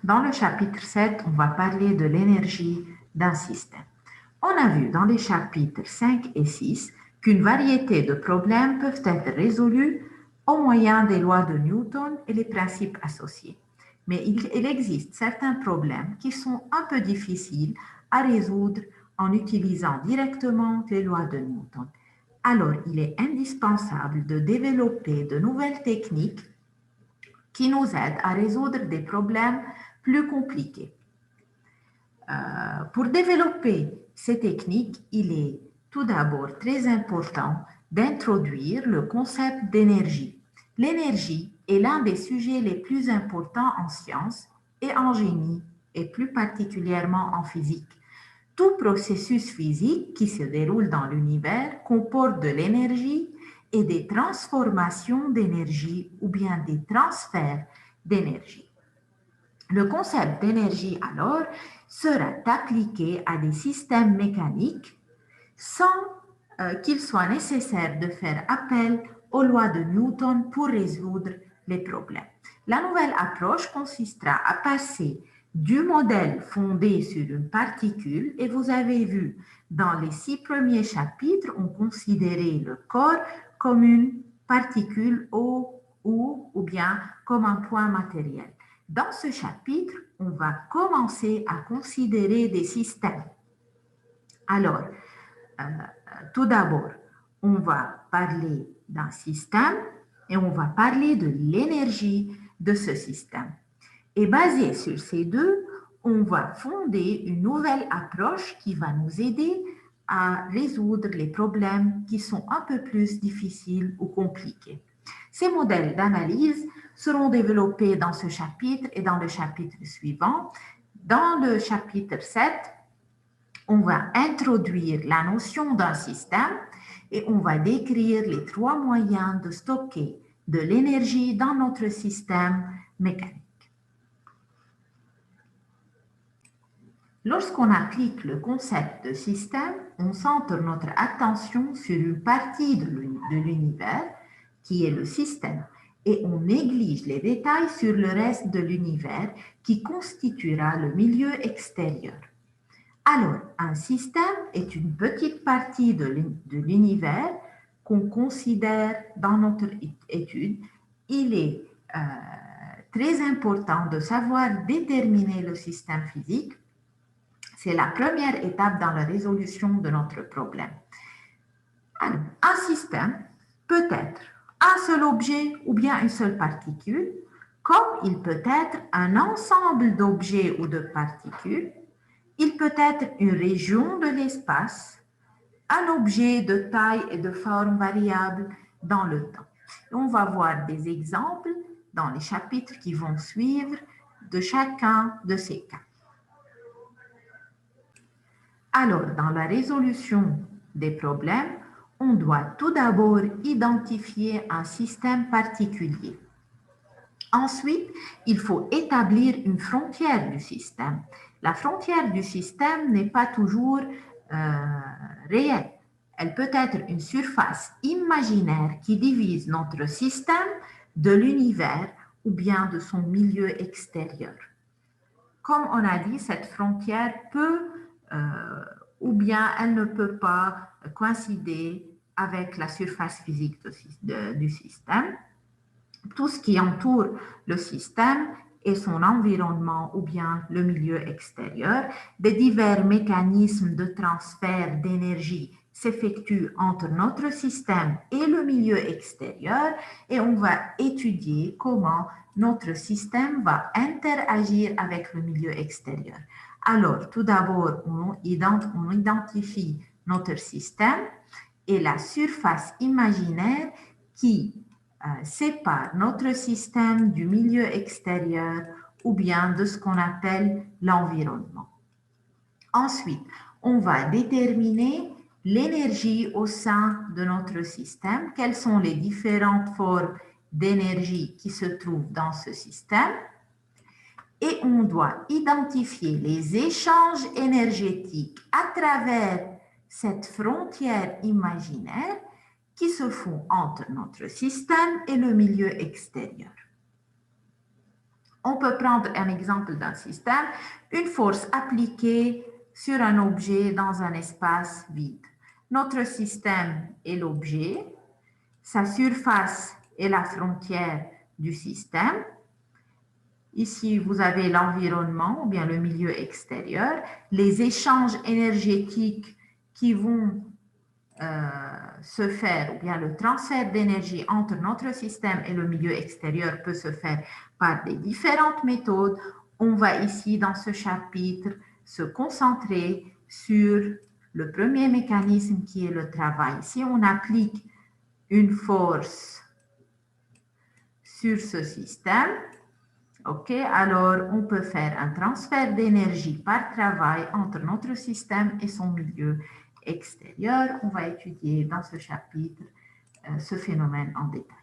Dans le chapitre 7, on va parler de l'énergie d'un système. On a vu dans les chapitres 5 et 6 qu'une variété de problèmes peuvent être résolus au moyen des lois de Newton et les principes associés. Mais il existe certains problèmes qui sont un peu difficiles à résoudre en utilisant directement les lois de Newton. Alors, il est indispensable de développer de nouvelles techniques qui nous aident à résoudre des problèmes plus compliqués. Pour développer ces techniques, il est tout d'abord très important d'introduire le concept d'énergie. L'énergie est l'un des sujets les plus importants en sciences et en génie, et plus particulièrement en physique. Tout processus physique qui se déroule dans l'univers comporte de l'énergie et des transformations d'énergie ou bien des transferts d'énergie. Le concept d'énergie, alors, sera appliqué à des systèmes mécaniques sans qu'il soit nécessaire de faire appel aux lois de Newton pour résoudre les problèmes. La nouvelle approche consistera à passer du modèle fondé sur une particule, et vous avez vu dans les 6 premiers chapitres, on considérait le corps comme une particule ou bien comme un point matériel. Dans ce chapitre, on va commencer à considérer des systèmes. Alors, tout d'abord, on va parler d'un système et on va parler de l'énergie de ce système. Et basé sur ces deux, on va fonder une nouvelle approche qui va nous aider à résoudre les problèmes qui sont un peu plus difficiles ou compliqués. Ces modèles d'analyse seront développés dans ce chapitre et dans le chapitre suivant. Dans le chapitre 7, on va introduire la notion d'un système et on va décrire les 3 moyens de stocker de l'énergie dans notre système mécanique. Lorsqu'on applique le concept de système, on centre notre attention sur une partie de l'univers qui est le système et on néglige les détails sur le reste de l'univers qui constituera le milieu extérieur. Alors, un système est une petite partie de l'univers qu'on considère dans notre étude. Il est très important de savoir déterminer le système physique. C'est la première étape dans la résolution de notre problème. Alors, un système peut être un seul objet ou bien une seule particule, comme il peut être un ensemble d'objets ou de particules. Il peut être une région de l'espace, un objet de taille et de forme variable dans le temps. Et on va voir des exemples dans les chapitres qui vont suivre de chacun de ces cas. Alors, dans la résolution des problèmes, on doit tout d'abord identifier un système particulier. Ensuite, il faut établir une frontière du système. La frontière du système n'est pas toujours réelle. Elle peut être une surface imaginaire qui divise notre système de l'univers ou bien de son milieu extérieur. Comme on a dit, cette frontière peut ou bien elle ne peut pas coïncider avec la surface physique du système. Tout ce qui entoure le système et son environnement ou bien le milieu extérieur. Des divers mécanismes de transfert d'énergie s'effectuent entre notre système et le milieu extérieur et on va étudier comment notre système va interagir avec le milieu extérieur. Alors, tout d'abord, on identifie notre système et la surface imaginaire qui sépare notre système du milieu extérieur ou bien de ce qu'on appelle l'environnement. Ensuite, on va déterminer l'énergie au sein de notre système, quelles sont les différentes formes d'énergie qui se trouvent dans ce système, et on doit identifier les échanges énergétiques à travers cette frontière imaginaire qui se font entre notre système et le milieu extérieur. On peut prendre un exemple d'un système, une force appliquée sur un objet dans un espace vide. Notre système est l'objet, sa surface est la frontière du système. Ici, vous avez l'environnement ou bien le milieu extérieur, les échanges énergétiques qui vont se faire, ou bien le transfert d'énergie entre notre système et le milieu extérieur peut se faire par des différentes méthodes. On va ici, dans ce chapitre, se concentrer sur le premier mécanisme qui est le travail. Si on applique une force sur ce système, ok, alors on peut faire un transfert d'énergie par travail entre notre système et son milieu extérieur. On va étudier dans ce chapitre ce phénomène en détail.